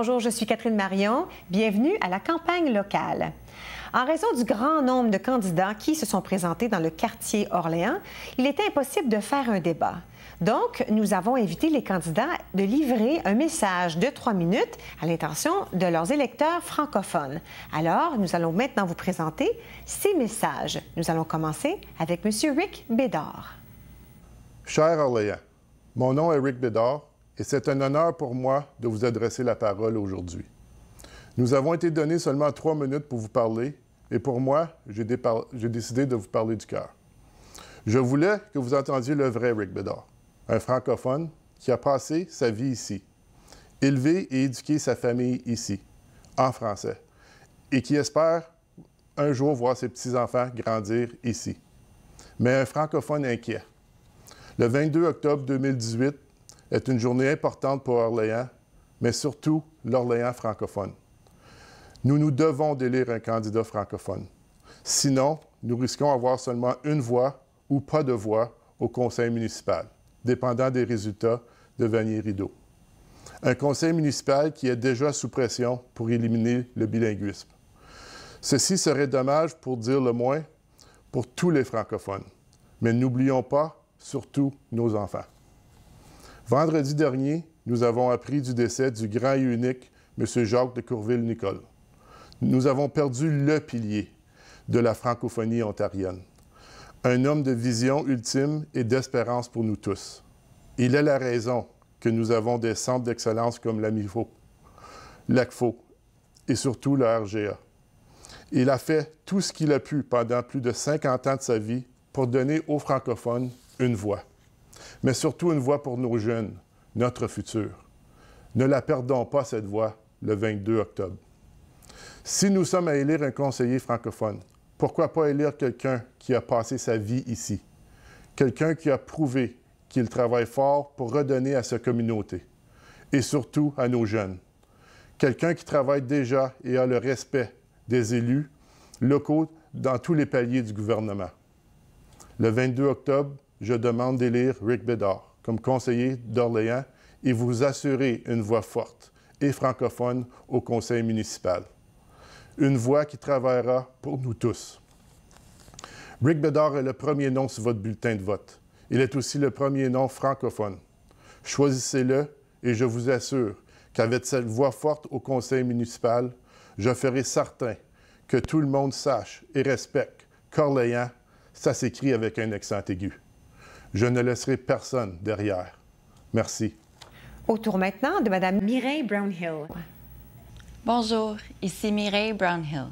Bonjour, je suis Catherine Marion. Bienvenue à la campagne locale. En raison du grand nombre de candidats qui se sont présentés dans le quartier Orléans, il était impossible de faire un débat. Donc, nous avons invité les candidats de livrer un message de 3 minutes à l'intention de leurs électeurs francophones. Alors, nous allons maintenant vous présenter ces messages. Nous allons commencer avec M. Rick Bédard. Cher Orléans, mon nom est Rick Bédard et c'est un honneur pour moi de vous adresser la parole aujourd'hui. Nous avons été donnés seulement 3 minutes pour vous parler et pour moi, j'ai décidé de vous parler du cœur. Je voulais que vous entendiez le vrai Rick Bédard, un francophone qui a passé sa vie ici, élevé et éduqué sa famille ici, en français, et qui espère un jour voir ses petits-enfants grandir ici. Mais un francophone inquiet. Le 22 octobre 2018 est une journée importante pour Orléans, mais surtout l'Orléans francophone. Nous nous devons d'élire un candidat francophone. Sinon, nous risquons d'avoir seulement une voix ou pas de voix au conseil municipal, dépendant des résultats de Vanier-Rideau. Un conseil municipal qui est déjà sous pression pour éliminer le bilinguisme. Ceci serait dommage, pour dire le moins, pour tous les francophones. Mais n'oublions pas, surtout, nos enfants. Vendredi dernier, nous avons appris du décès du grand et unique M. Jacques de Courville-Nicolle. Nous avons perdu le pilier de la francophonie ontarienne. Un homme de vision ultime et d'espérance pour nous tous. Il est la raison que nous avons des centres d'excellence comme l'AMIFO, l'ACFO et surtout le RGA. Il a fait tout ce qu'il a pu pendant plus de 50 ans de sa vie pour donner aux francophones une voix. Mais surtout une voix pour nos jeunes, notre futur. Ne la perdons pas, cette voix, le 22 octobre. Si nous sommes à élire un conseiller francophone, pourquoi pas élire quelqu'un qui a passé sa vie ici? Quelqu'un qui a prouvé qu'il travaille fort pour redonner à sa communauté et surtout à nos jeunes. Quelqu'un qui travaille déjà et a le respect des élus locaux dans tous les paliers du gouvernement. Le 22 octobre, je demande d'élire Rick Bédard comme conseiller d'Orléans et vous assurer une voix forte et francophone au conseil municipal. Une voix qui travaillera pour nous tous. Rick Bédard est le premier nom sur votre bulletin de vote. Il est aussi le premier nom francophone. Choisissez-le et je vous assure qu'avec cette voix forte au conseil municipal, je ferai certain que tout le monde sache et respecte qu'Orléans, ça s'écrit avec un accent aigu. Je ne laisserai personne derrière. Merci. Au tour maintenant de Mme Mireille Brownhill. Bonjour, ici Mireille Brownhill.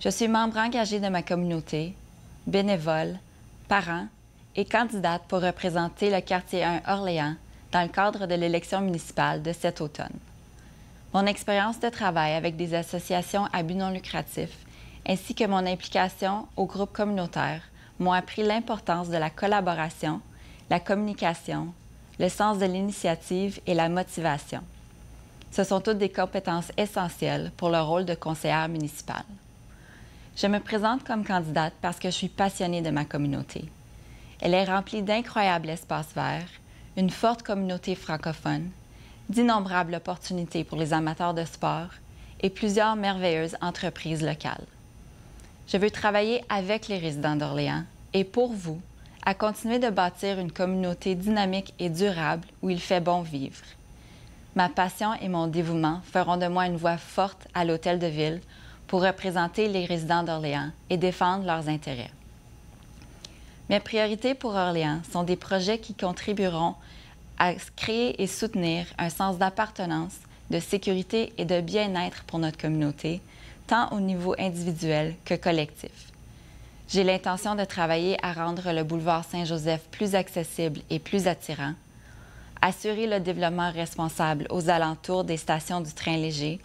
Je suis membre engagée de ma communauté, bénévole, parent et candidate pour représenter le quartier 1 Orléans dans le cadre de l'élection municipale de cet automne. Mon expérience de travail avec des associations à but non lucratif ainsi que mon implication au groupe communautaire m'ont appris l'importance de la collaboration, la communication, le sens de l'initiative et la motivation. Ce sont toutes des compétences essentielles pour le rôle de conseillère municipale. Je me présente comme candidate parce que je suis passionnée de ma communauté. Elle est remplie d'incroyables espaces verts, une forte communauté francophone, d'innombrables opportunités pour les amateurs de sport et plusieurs merveilleuses entreprises locales. Je veux travailler avec les résidents d'Orléans et pour vous, à continuer de bâtir une communauté dynamique et durable où il fait bon vivre. Ma passion et mon dévouement feront de moi une voix forte à l'Hôtel de Ville pour représenter les résidents d'Orléans et défendre leurs intérêts. Mes priorités pour Orléans sont des projets qui contribueront à créer et soutenir un sens d'appartenance, de sécurité et de bien-être pour notre communauté, tant au niveau individuel que collectif. J'ai l'intention de travailler à rendre le boulevard Saint-Joseph plus accessible et plus attirant, assurer le développement responsable aux alentours des stations du train léger,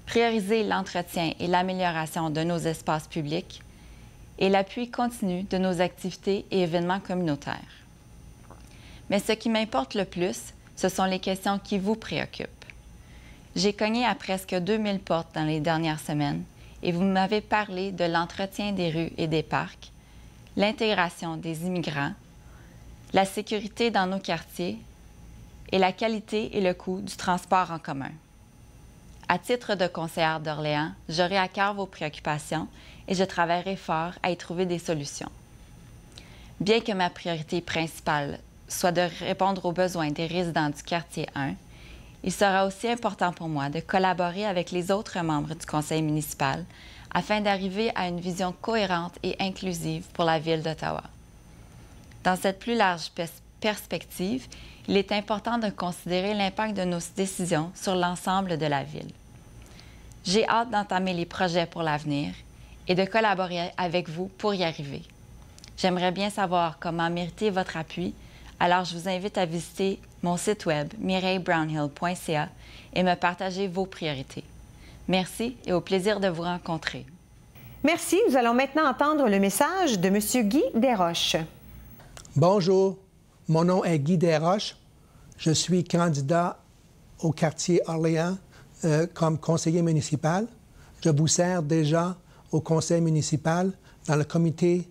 prioriser l'entretien et l'amélioration de nos espaces publics et l'appui continu de nos activités et événements communautaires. Mais ce qui m'importe le plus, ce sont les questions qui vous préoccupent. J'ai cogné à presque 2000 portes dans les dernières semaines et vous m'avez parlé de l'entretien des rues et des parcs, l'intégration des immigrants, la sécurité dans nos quartiers et la qualité et le coût du transport en commun. À titre de conseillère d'Orléans, j'aurai à cœur vos préoccupations et je travaillerai fort à y trouver des solutions. Bien que ma priorité principale soit de répondre aux besoins des résidents du quartier 1, il sera aussi important pour moi de collaborer avec les autres membres du conseil municipal afin d'arriver à une vision cohérente et inclusive pour la Ville d'Ottawa. Dans cette plus large perspective, il est important de considérer l'impact de nos décisions sur l'ensemble de la Ville. J'ai hâte d'entamer les projets pour l'avenir et de collaborer avec vous pour y arriver. J'aimerais bien savoir comment mériter votre appui, alors je vous invite à visiter mon site web mireillebrownhill.ca et me partager vos priorités. Merci et au plaisir de vous rencontrer. Merci. Nous allons maintenant entendre le message de M. Guy Desroches. Bonjour, mon nom est Guy Desroches. Je suis candidat au quartier Orléans comme conseiller municipal. Je vous sers déjà au conseil municipal dans le comité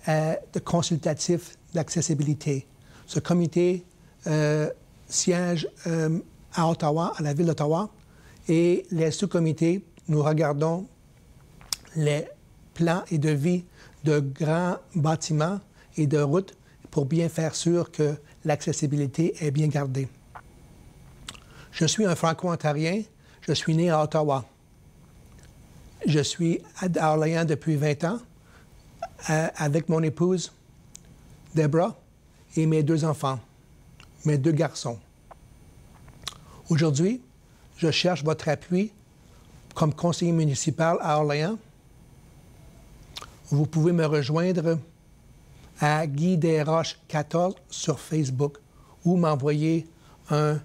de consultatif d'accessibilité. Ce comité siège à Ottawa, à la ville d'Ottawa, et les sous-comités, nous regardons les plans et devis de grands bâtiments et de routes pour bien faire sûr que l'accessibilité est bien gardée. Je suis un Franco-ontarien. Je suis né à Ottawa. Je suis à Orléans depuis 20 ans avec mon épouse, Deborah, et mes 2 enfants, mes 2 garçons. Aujourd'hui, je cherche votre appui comme conseiller municipal à Orléans. Vous pouvez me rejoindre à Guy Desroches 14 sur Facebook ou m'envoyer un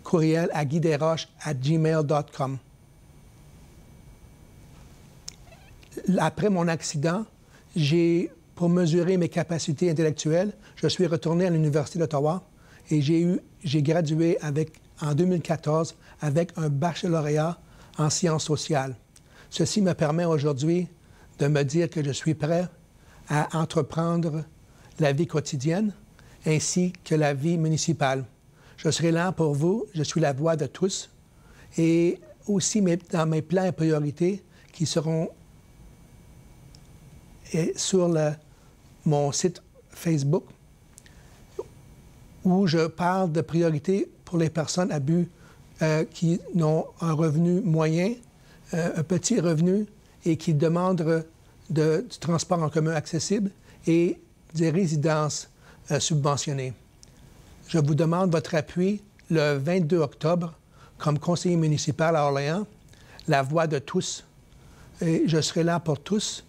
courriel à guydesroches@gmail.com. Après mon accident, pour mesurer mes capacités intellectuelles, je suis retourné à l'Université d'Ottawa et j'ai gradué en 2014 avec un baccalauréat en sciences sociales. Ceci me permet aujourd'hui de me dire que je suis prêt à entreprendre la vie quotidienne ainsi que la vie municipale. Je serai là pour vous, je suis la voix de tous et aussi dans mes plans et priorités qui seront sur mon site Facebook où je parle de priorités pour les personnes à but qui ont un revenu moyen, un petit revenu et qui demandent du transport en commun accessible et des résidences subventionnées. Je vous demande votre appui le 22 octobre comme conseiller municipal à Orléans, la voix de tous. Et je serai là pour tous,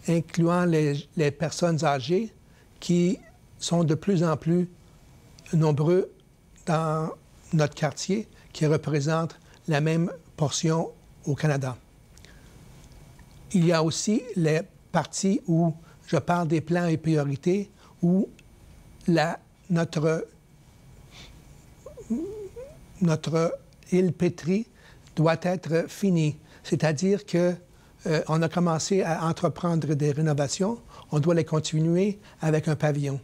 incluant les personnes âgées qui sont de plus en plus nombreux dans notre quartier, qui représentent la même portion au Canada. Il y a aussi les parties où je parle des plans et priorités, où notre île pétrie doit être finie. C'est-à-dire qu'on a commencé à entreprendre des rénovations, on doit les continuer avec un pavillon.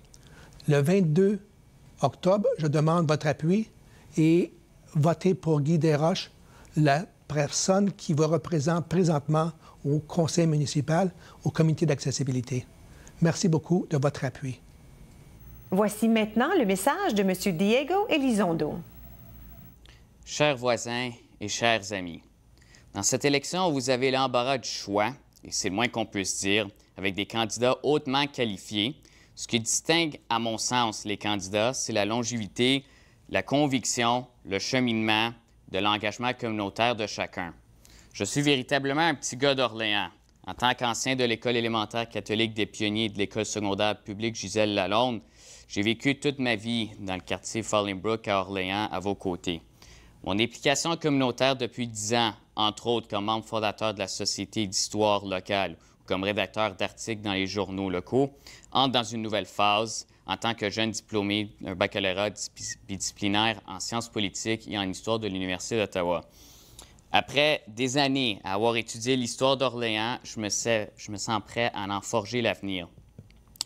Le 22 octobre, je demande votre appui et votez pour Guy Desroches, la personne qui vous représente présentement au conseil municipal, au comité d'accessibilité. Merci beaucoup de votre appui. Voici maintenant le message de M. Diego Elizondo. Chers voisins et chers amis, dans cette élection, vous avez l'embarras du choix, et c'est le moins qu'on puisse dire, avec des candidats hautement qualifiés. Ce qui distingue, à mon sens, les candidats, c'est la longévité, la conviction, le cheminement, de l'engagement communautaire de chacun. Je suis véritablement un petit gars d'Orléans. En tant qu'ancien de l'École élémentaire catholique des Pionniers et de l'École secondaire publique Gisèle Lalonde, j'ai vécu toute ma vie dans le quartier Fallingbrook à Orléans, à vos côtés. Mon implication communautaire depuis 10 ans, entre autres comme membre fondateur de la Société d'histoire locale ou comme rédacteur d'articles dans les journaux locaux, entre dans une nouvelle phase en tant que jeune diplômé d'un baccalauréat bidisciplinaire en sciences politiques et en histoire de l'Université d'Ottawa. Après des années à avoir étudié l'histoire d'Orléans, je me sens prêt à en forger l'avenir.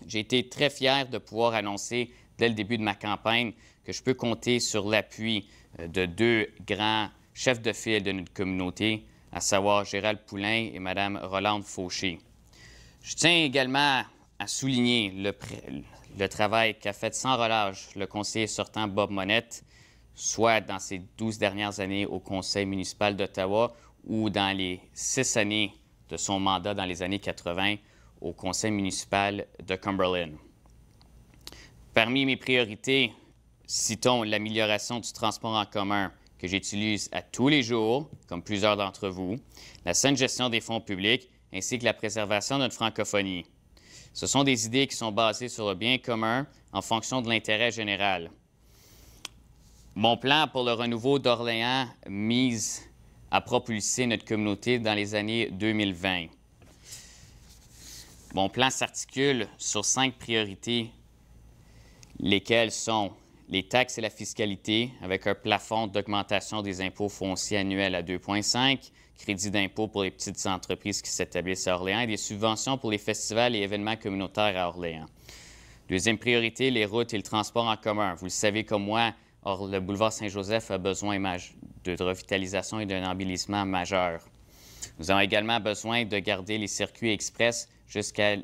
J'ai été très fier de pouvoir annoncer dès le début de ma campagne que je peux compter sur l'appui de 2 grands chefs de file de notre communauté, à savoir Gérald Poulain et Mme Rolande Fauché. Je tiens également à souligner le travail qu'a fait sans relâche le conseiller sortant Bob Monette, soit dans ses 12 dernières années au conseil municipal d'Ottawa ou dans les 6 années de son mandat dans les années 80 au conseil municipal de Cumberland. Parmi mes priorités, citons l'amélioration du transport en commun que j'utilise à tous les jours, comme plusieurs d'entre vous, la saine gestion des fonds publics, ainsi que la préservation de notre francophonie. Ce sont des idées qui sont basées sur le bien commun en fonction de l'intérêt général. Mon plan pour le renouveau d'Orléans mise à propulser notre communauté dans les années 2020. Mon plan s'articule sur 5 priorités, lesquelles sont les taxes et la fiscalité, avec un plafond d'augmentation des impôts fonciers annuels à 2,5, crédit d'impôt pour les petites entreprises qui s'établissent à Orléans et des subventions pour les festivals et événements communautaires à Orléans. Deuxième priorité, les routes et le transport en commun. Vous le savez comme moi, le boulevard Saint-Joseph a besoin de revitalisation et d'un embellissement majeur. Nous avons également besoin de garder les circuits express jusqu'à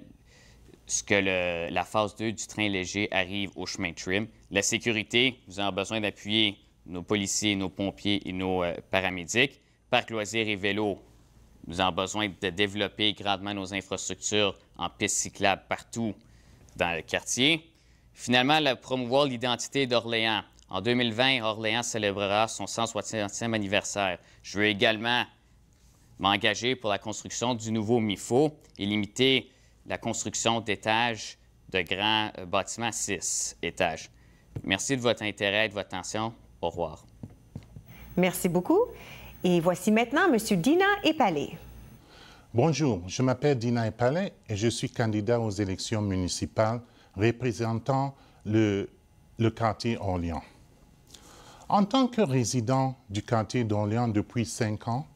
ce que la phase 2 du train léger arrive au chemin de Trim. La sécurité, nous avons besoin d'appuyer nos policiers, nos pompiers et nos paramédics. Parcs loisirs et vélos, nous avons besoin de développer grandement nos infrastructures en pistes cyclables partout dans le quartier. Finalement, promouvoir l'identité d'Orléans. En 2020, Orléans célébrera son 160e anniversaire. Je veux également m'engager pour la construction du nouveau MIFO et limiter la construction d'étages de grands bâtiments à 6 étages. Merci de votre intérêt et de votre attention. Au revoir. Merci beaucoup. Et voici maintenant M. Dina Epalé. Bonjour, je m'appelle Dina Epalé et je suis candidat aux élections municipales représentant le quartier Orléans. En tant que résident du quartier d'Orléans depuis 5 ans,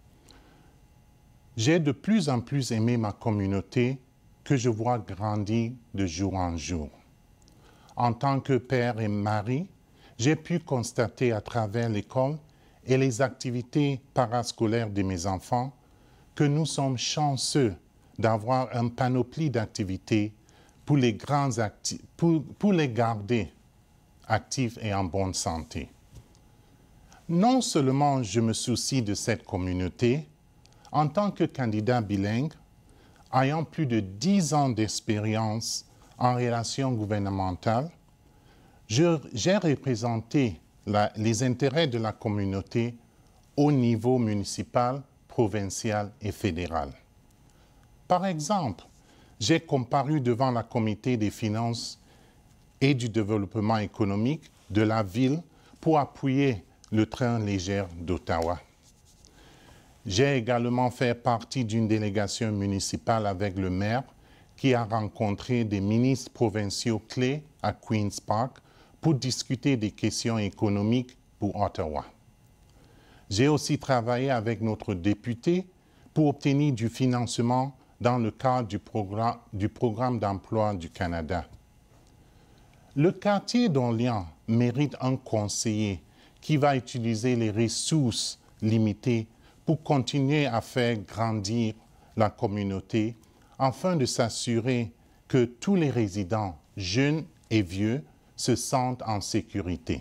j'ai de plus en plus aimé ma communauté que je vois grandir de jour en jour. En tant que père et mari, j'ai pu constater à travers l'école et les activités parascolaires de mes enfants que nous sommes chanceux d'avoir un panoplie d'activités pour les garder actifs et en bonne santé. Non seulement je me soucie de cette communauté, en tant que candidat bilingue, ayant plus de 10 ans d'expérience en relations gouvernementales, j'ai représenté les intérêts de la communauté au niveau municipal, provincial et fédéral. Par exemple, j'ai comparu devant la Comité des finances et du développement économique de la ville pour appuyer le train léger d'Ottawa. J'ai également fait partie d'une délégation municipale avec le maire qui a rencontré des ministres provinciaux clés à Queen's Park pour discuter des questions économiques pour Ottawa. J'ai aussi travaillé avec notre député pour obtenir du financement dans le cadre du programme d'emploi du Canada. Le quartier d'Orléans mérite un conseiller qui va utiliser les ressources limitées pour continuer à faire grandir la communauté afin de s'assurer que tous les résidents, jeunes et vieux, se sentent en sécurité.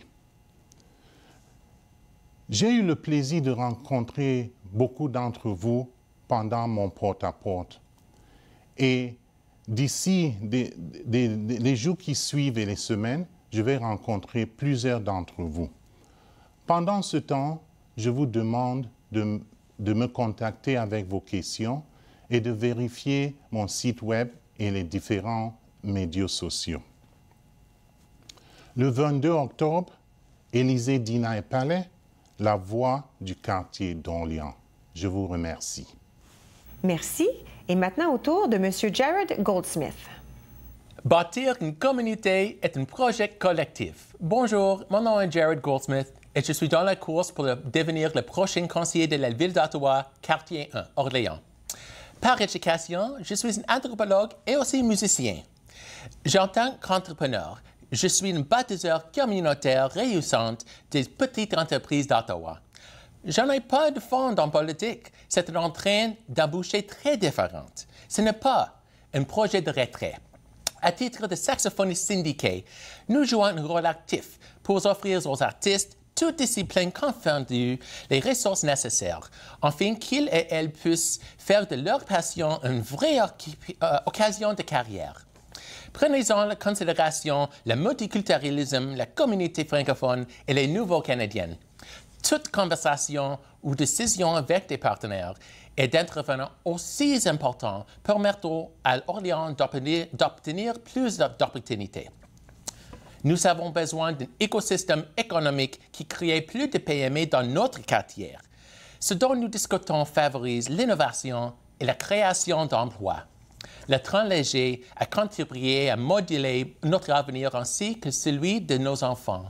J'ai eu le plaisir de rencontrer beaucoup d'entre vous pendant mon porte-à-porte. Et d'ici les jours qui suivent et les semaines, je vais rencontrer plusieurs d'entre vous. Pendant ce temps, je vous demande de me contacter avec vos questions et de vérifier mon site web et les différents médias sociaux. Le 22 octobre, élisez Dina Epalé, la voix du quartier d'Orléans. Je vous remercie. Merci. Et maintenant, au tour de M. Jared Goldsmith. Bâtir une communauté est un projet collectif. Bonjour, mon nom est Jared Goldsmith et je suis dans la course pour devenir le prochain conseiller de la ville d'Ottawa, quartier 1, Orléans. Par éducation, je suis un anthropologue et aussi musicien. En tant qu'entrepreneur, je suis un bâtisseur communautaire réussante des petites entreprises d'Ottawa. Je n'ai pas de fond en politique. C'est en train d'embaucher très différente. Ce n'est pas un projet de retrait. À titre de saxophoniste syndiqué, nous jouons un rôle actif pour offrir aux artistes, toutes disciplines confondues, les ressources nécessaires, afin qu'ils et elles puissent faire de leur passion une vraie occasion de carrière. Prenez en considération le multiculturalisme, la communauté francophone et les nouveaux Canadiens. Toute conversation ou décision avec des partenaires et d'intervenants aussi importants permettent à Orléans d'obtenir plus d'opportunités. Nous avons besoin d'un écosystème économique qui crée plus de PME dans notre quartier. Ce dont nous discutons favorise l'innovation et la création d'emplois. Le train léger a contribué à modeler notre avenir ainsi que celui de nos enfants.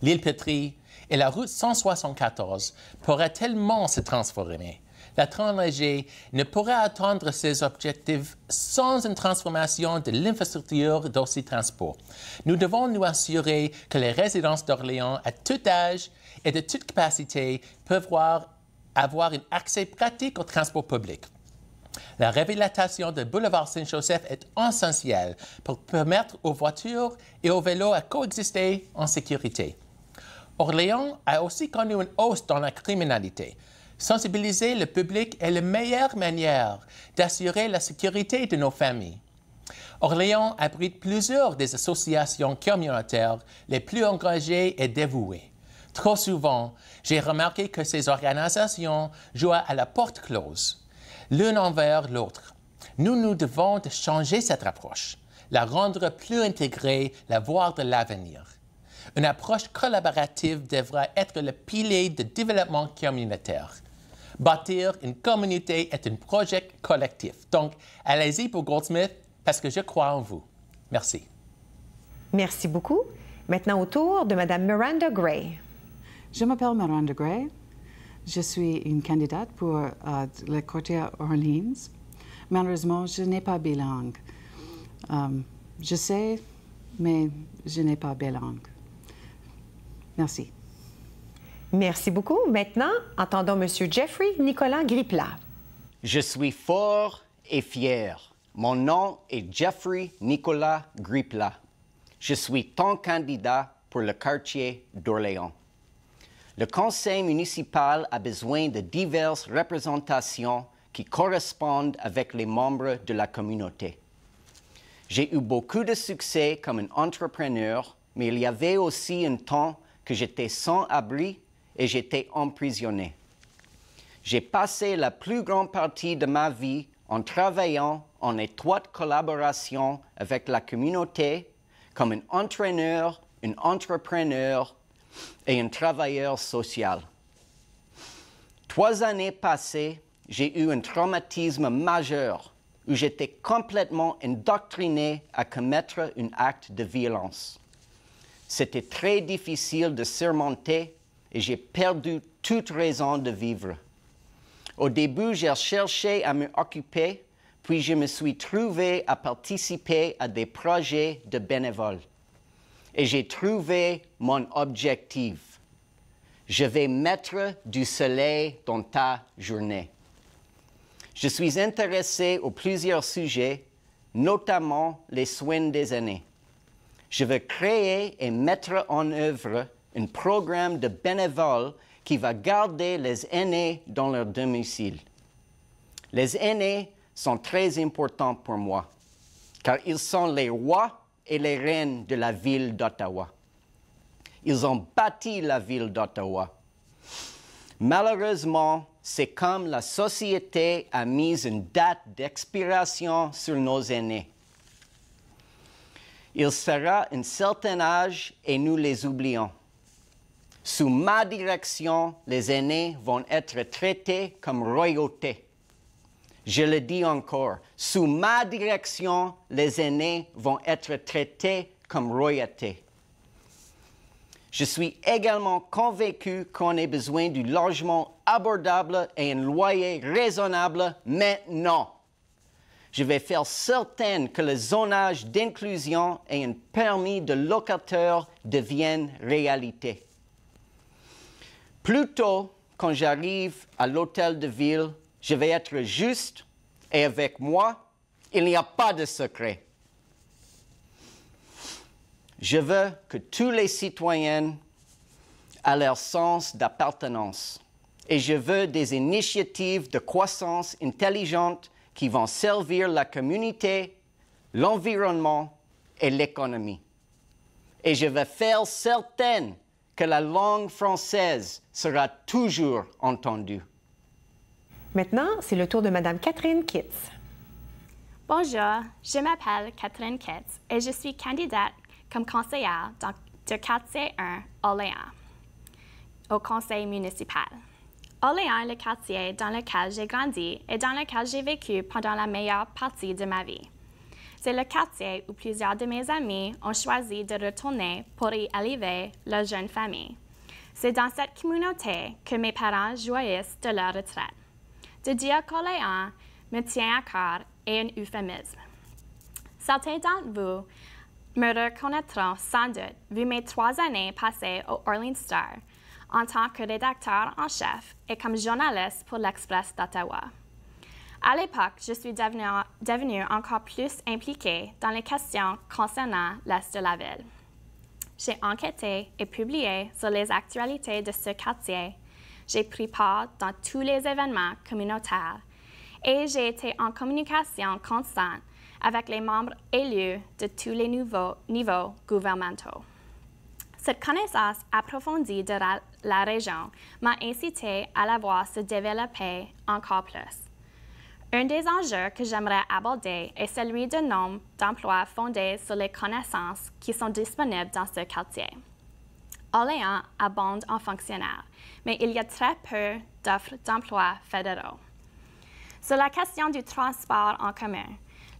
L'île Pétrie et la route 174 pourraient tellement se transformer. Le train léger ne pourrait atteindre ses objectifs sans une transformation de l'infrastructure d'Oxy-Transport. Nous devons nous assurer que les résidences d'Orléans à tout âge et de toute capacité peuvent avoir un accès pratique au transport public. La réhabilitation du boulevard Saint-Joseph est essentielle pour permettre aux voitures et aux vélos à coexister en sécurité. Orléans a aussi connu une hausse dans la criminalité. Sensibiliser le public est la meilleure manière d'assurer la sécurité de nos familles. Orléans abrite plusieurs des associations communautaires les plus engagées et dévouées. Trop souvent, j'ai remarqué que ces organisations jouent à la porte close, l'une envers l'autre. Nous devons changer cette approche, la rendre plus intégrée, la voie de l'avenir. Une approche collaborative devra être le pilier de développement communautaire. Bâtir une communauté est un projet collectif. Donc, allez-y pour Goldsmith parce que je crois en vous. Merci. Merci beaucoup. Maintenant, au tour de Mme Miranda Gray. Je m'appelle Miranda Gray. Je suis une candidate pour le quartier Orleans. Malheureusement, je n'ai pas bilingue. Je sais, mais je n'ai pas bilingue. Merci. Merci beaucoup. Maintenant, entendons M. Jeffrey Nicolas Griplat. Je suis fort et fier. Mon nom est Jeffrey Nicolas Griplat. Je suis ton candidat pour le quartier d'Orléans. Le conseil municipal a besoin de diverses représentations qui correspondent avec les membres de la communauté. J'ai eu beaucoup de succès comme un entrepreneur, mais il y avait aussi un temps que j'étais sans abri et j'étais emprisonné. J'ai passé la plus grande partie de ma vie en travaillant en étroite collaboration avec la communauté comme un entraîneur, un entrepreneur et un travailleur social. 3 années passées, j'ai eu un traumatisme majeur où j'étais complètement indoctriné à commettre un acte de violence. C'était très difficile de surmonter et j'ai perdu toute raison de vivre. Au début, j'ai cherché à m'occuper, puis je me suis trouvé à participer à des projets de bénévoles. Et j'ai trouvé mon objectif. Je vais mettre du soleil dans ta journée. Je suis intéressé aux plusieurs sujets, notamment les soins des aînés. Je veux créer et mettre en œuvre un programme de bénévoles qui va garder les aînés dans leur domicile. Les aînés sont très importants pour moi, car ils sont les rois et les reines de la ville d'Ottawa. Ils ont bâti la ville d'Ottawa. Malheureusement, c'est comme la société a mis une date d'expiration sur nos aînés. Il sera un certain âge et nous les oublions. Sous ma direction, les aînés vont être traités comme royauté. Je le dis encore, sous ma direction, les aînés vont être traités comme royauté. Je suis également convaincu qu'on a besoin du logement abordable et un loyer raisonnable maintenant. Je vais faire certain que le zonage d'inclusion et un permis de locataire deviennent réalité. Plus tôt quand j'arrive à l'hôtel de ville, je vais être juste et avec moi, il n'y a pas de secret. Je veux que tous les citoyens aient leur sens d'appartenance et je veux des initiatives de croissance intelligente qui vont servir la communauté, l'environnement et l'économie. Et je veux faire certain que la langue française sera toujours entendue. Maintenant, c'est le tour de Mme Catherine Kitts. Bonjour, je m'appelle Catherine Kitts et je suis candidate comme conseillère de quartier 1 Orléans au conseil municipal. Orléans est le quartier dans lequel j'ai grandi et dans lequel j'ai vécu pendant la meilleure partie de ma vie. C'est le quartier où plusieurs de mes amis ont choisi de retourner pour y élever leur jeune famille. C'est dans cette communauté que mes parents jouissent de leur retraite. De dire qu'Orléans me tient à cœur est un euphémisme. Certains d'entre vous me reconnaîtront sans doute vu mes 3 années passées au Orleans Star en tant que rédacteur en chef et comme journaliste pour l'Express d'Ottawa. À l'époque, je suis devenue encore plus impliquée dans les questions concernant l'Est de la ville. J'ai enquêté et publié sur les actualités de ce quartier. J'ai pris part dans tous les événements communautaires et j'ai été en communication constante avec les membres élus de tous les niveaux gouvernementaux. Cette connaissance approfondie de la région m'a incité à la voir se développer encore plus. Un des enjeux que j'aimerais aborder est celui du nombre d'emplois fondés sur les connaissances qui sont disponibles dans ce quartier. Orléans abonde en fonctionnaires, mais il y a très peu d'offres d'emplois fédéraux. Sur la question du transport en commun,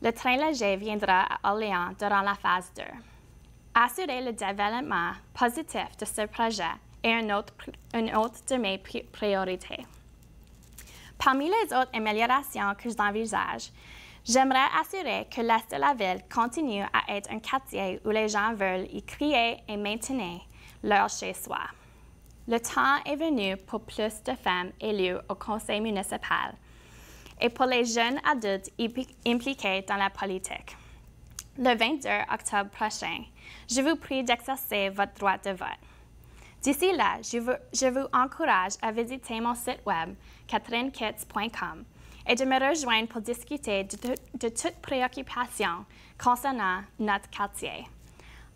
le train léger viendra à Orléans durant la phase 2. Assurer le développement positif de ce projet est une autre de mes priorités. Parmi les autres améliorations que j'envisage, j'aimerais assurer que l'Est de la ville continue à être un quartier où les gens veulent y créer et maintenir leur chez-soi. Le temps est venu pour plus de femmes élues au conseil municipal et pour les jeunes adultes impliqués dans la politique. Le 22 octobre prochain, je vous prie d'exercer votre droit de vote. D'ici là, je vous encourage à visiter mon site web catherinekitts.com et de me rejoindre pour discuter de toute préoccupation concernant notre quartier.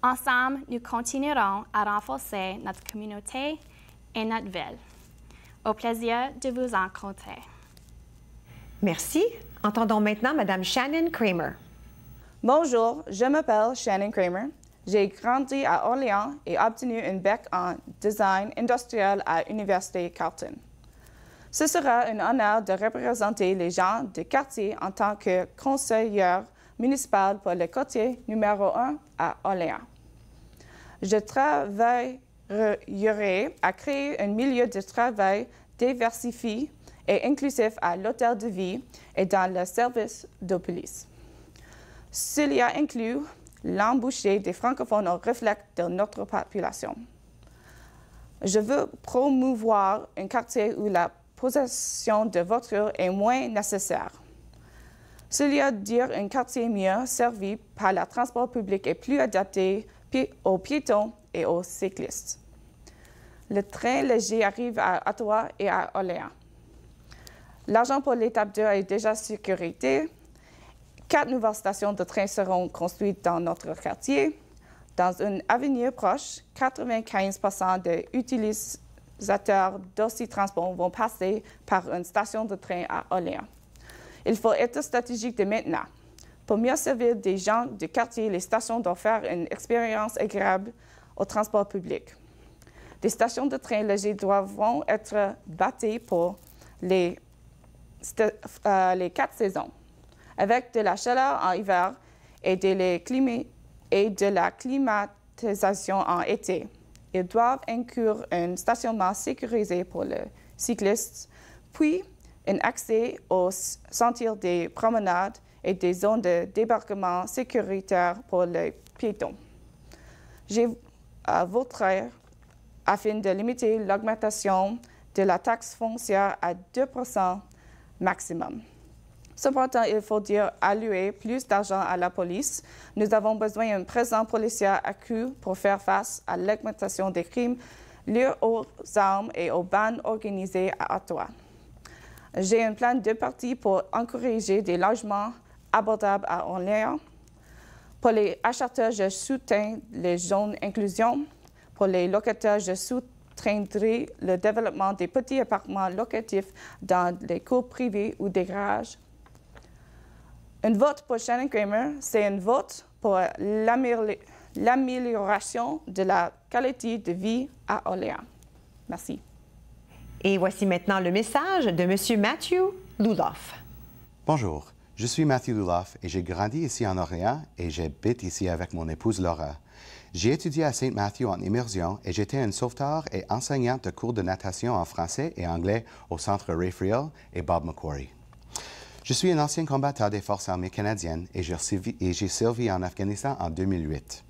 Ensemble, nous continuerons à renforcer notre communauté et notre ville. Au plaisir de vous rencontrer. Merci. Entendons maintenant Mme Shannon Kramer. Bonjour, je m'appelle Shannon Kramer. J'ai grandi à Orléans et obtenu un bac en design industriel à l'Université Carleton. Ce sera un honneur de représenter les gens du quartier en tant que conseillère municipale pour le quartier numéro 1 à Orléans. Je travaillerai à créer un milieu de travail diversifié et inclusif à l'hôtel de ville et dans le service de police. Cela inclut l'embauche des francophones au reflet de notre population. Je veux promouvoir un quartier où la possession de voitures est moins nécessaire. Cela veut dire un quartier mieux servi par le transport public et plus adapté aux piétons et aux cyclistes. Le train léger arrive à Ottawa et à Orléans. L'argent pour l'étape 2 est déjà sécurisé. 4 nouvelles stations de train seront construites dans notre quartier. Dans un avenir proche, 95% des utilisateurs d'Oxy-Transport vont passer par une station de train à Orléans. Il faut être stratégique dès maintenant. Pour mieux servir des gens du quartier, les stations doivent faire une expérience agréable au transport public. Des stations de train légers devront être bâties pour les 4 saisons, avec de la chaleur en hiver et de la climatisation en été. Ils doivent inclure un stationnement sécurisé pour les cyclistes, puis un accès aux sentiers des promenades et des zones de débarquement sécuritaires pour les piétons. J'ai voté afin de limiter l'augmentation de la taxe foncière à 2 % maximum. Cependant, il faut allouer plus d'argent à la police. Nous avons besoin d'une présence policière accrue pour faire face à l'augmentation des crimes liés aux armes et aux bandes organisées à Ottawa. J'ai un plan de parti pour encourager des logements abordables à Orléans. Pour les acheteurs, je soutiens les zones inclusion. Pour les locataires, je soutiendrai le développement des petits appartements locatifs dans les cours privées ou des garages. Un vote pour Shannon Kramer, c'est un vote pour l'amélioration de la qualité de vie à Orléans. Merci. Et voici maintenant le message de M. Matthew Luloff. Bonjour, je suis Matthew Luloff et j'ai grandi ici en Orléans et j'habite ici avec mon épouse Laura. J'ai étudié à St. Matthew en immersion et j'étais un sauveteur et enseignante de cours de natation en français et anglais au Centre Ray Friel et Bob Macquarie. Je suis un ancien combattant des Forces armées canadiennes et j'ai servi en Afghanistan en 2008.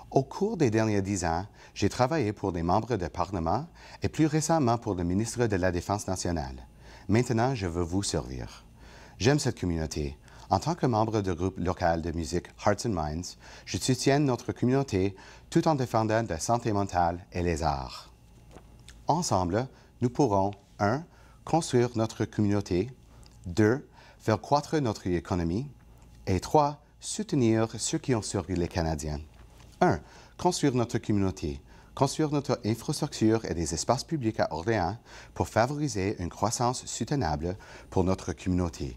Au cours des derniers 10 ans, j'ai travaillé pour des membres de Parlement et plus récemment pour le ministre de la Défense nationale. Maintenant, je veux vous servir. J'aime cette communauté. En tant que membre du groupe local de musique Hearts and Minds, je soutiens notre communauté tout en défendant la santé mentale et les arts. Ensemble, nous pourrons 1. Construire notre communauté, 2. Faire croître notre économie et 3. Soutenir ceux qui ont servi les Canadiens. 1. Construire notre communauté, construire notre infrastructure et des espaces publics à Orléans pour favoriser une croissance soutenable pour notre communauté.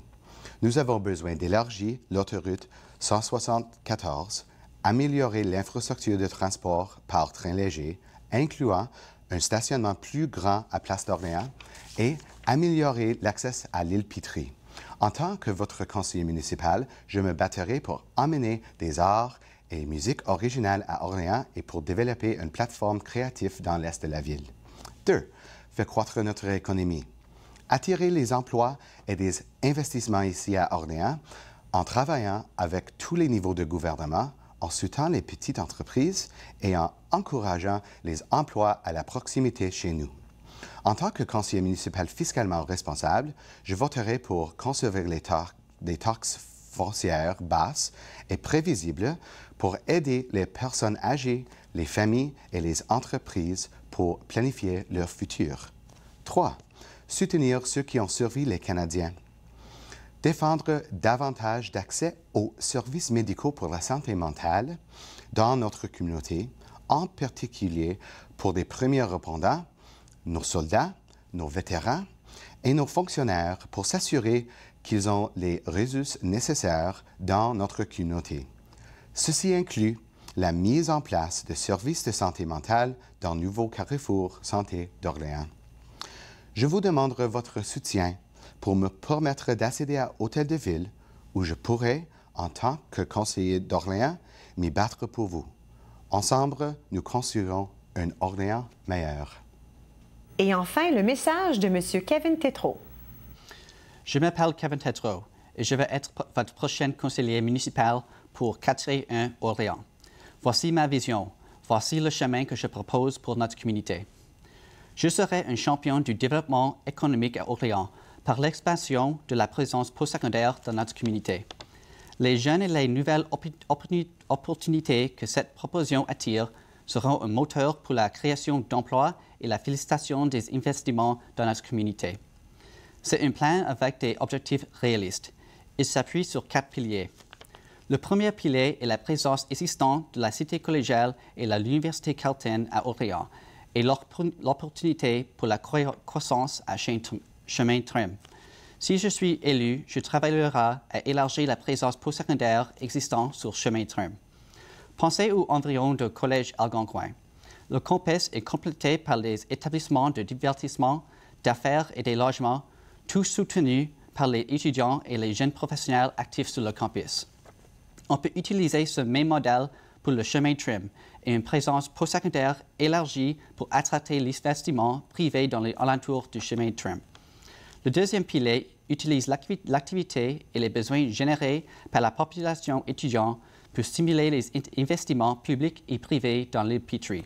Nous avons besoin d'élargir l'autoroute 174, améliorer l'infrastructure de transport par train léger, incluant un stationnement plus grand à Place d'Orléans et améliorer l'accès à l'île Pitry. En tant que votre conseiller municipal, je me battrai pour emmener des arts et musique originale à Orléans et pour développer une plateforme créative dans l'est de la ville. 2. Faire croître notre économie. Attirer les emplois et des investissements ici à Orléans en travaillant avec tous les niveaux de gouvernement, en soutenant les petites entreprises et en encourageant les emplois à la proximité chez nous. En tant que conseiller municipal fiscalement responsable, je voterai pour conserver des taxes foncières basses et prévisibles pour aider les personnes âgées, les familles et les entreprises pour planifier leur futur. 3. Soutenir ceux qui ont servi les Canadiens. Défendre davantage d'accès aux services médicaux pour la santé mentale dans notre communauté, en particulier pour des premiers répondants, nos soldats, nos vétérans et nos fonctionnaires pour s'assurer qu'ils ont les ressources nécessaires dans notre communauté. Ceci inclut la mise en place de services de santé mentale dans le nouveau Carrefour Santé d'Orléans. Je vous demanderai votre soutien pour me permettre d'accéder à Hôtel de Ville où je pourrai, en tant que conseiller d'Orléans, m'y battre pour vous. Ensemble, nous construirons un Orléans meilleur. Et enfin, le message de M. Kevin Tétrault. Je m'appelle Kevin Tétrault et je vais être votre prochain conseiller municipal pour 401 Orléans. Voici ma vision. Voici le chemin que je propose pour notre communauté. Je serai un champion du développement économique à Orléans par l'expansion de la présence postsecondaire dans notre communauté. Les jeunes et les nouvelles opportunités que cette proposition attire seront un moteur pour la création d'emplois et la félicitation des investissements dans notre communauté. C'est un plan avec des objectifs réalistes. Il s'appuie sur 4 piliers. Le premier pilier est la présence existante de la cité collégiale et de l'Université Carleton à Orléans et l'opportunité pour la croissance à Chemin Trim. Si je suis élu, je travaillerai à élargir la présence postsecondaire existante sur Chemin Trim. Pensez aux environs du Collège Algonquin. Le campus est complété par les établissements de divertissement, d'affaires et des logements, tous soutenus par les étudiants et les jeunes professionnels actifs sur le campus. On peut utiliser ce même modèle pour le Chemin Trim et une présence postsecondaire élargie pour attirer l'investissement privé dans les alentours du Chemin Trim. Le deuxième pilier utilise l'activité et les besoins générés par la population étudiante pour stimuler les investissements publics et privés dans l'île Pitry.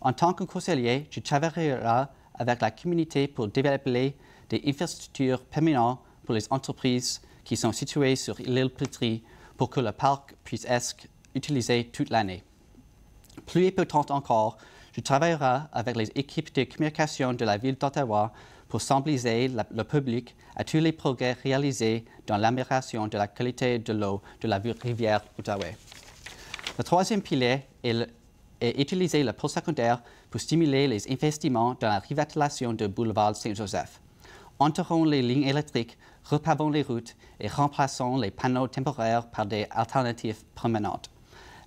En tant que conseiller, je travaillerai avec la communauté pour développer des infrastructures permanentes pour les entreprises qui sont situées sur l'île Petrie pour que le parc puisse être utilisé toute l'année. Plus important encore, je travaillerai avec les équipes de communication de la Ville d'Ottawa pour sensibiliser le public à tous les progrès réalisés dans l'amélioration de la qualité de l'eau de la rivière Outaouais. Le troisième pilier est utiliser le postsecondaire pour stimuler les investissements dans la revitalisation du boulevard Saint-Joseph. Enterrons les lignes électriques, repavons les routes et remplaçons les panneaux temporaires par des alternatives permanentes.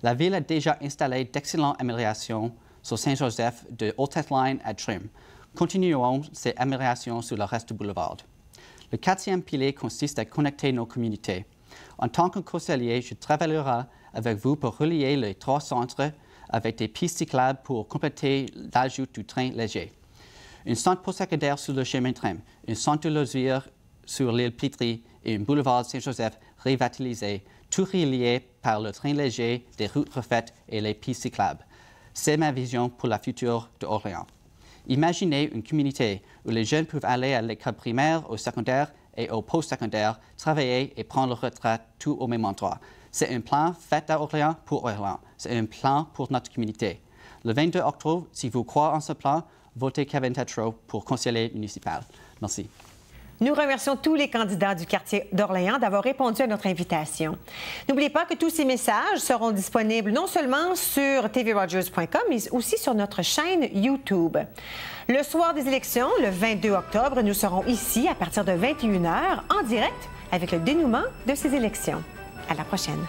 La Ville a déjà installé d'excellentes améliorations sur Saint-Joseph de Haute Line à Trim. Continuons ces améliorations sur le reste du boulevard. Le quatrième pilier consiste à connecter nos communautés. En tant que conseiller, je travaillerai avec vous pour relier les trois centres avec des pistes cyclables pour compléter l'ajout du train léger. Un centre postsecondaire sur le chemin de tram, un centre de loisirs sur l'île Petrie et un boulevard Saint-Joseph revitalisé, tout relié par le train léger, des routes refaites et les pistes cyclables. C'est ma vision pour la future d'Orléans. Imaginez une communauté où les jeunes peuvent aller à l'école primaire, au secondaire et au post-secondaire, travailler et prendre leur retraite tout au même endroit. C'est un plan fait à Orléans pour Orléans. C'est un plan pour notre communauté. Le 22 octobre, si vous croyez en ce plan, votez Kevin Tétrault pour conseiller municipal. Merci. Nous remercions tous les candidats du quartier d'Orléans d'avoir répondu à notre invitation. N'oubliez pas que tous ces messages seront disponibles non seulement sur tvrogers.com, mais aussi sur notre chaîne YouTube. Le soir des élections, le 22 octobre, nous serons ici à partir de 21h en direct avec le dénouement de ces élections. À la prochaine.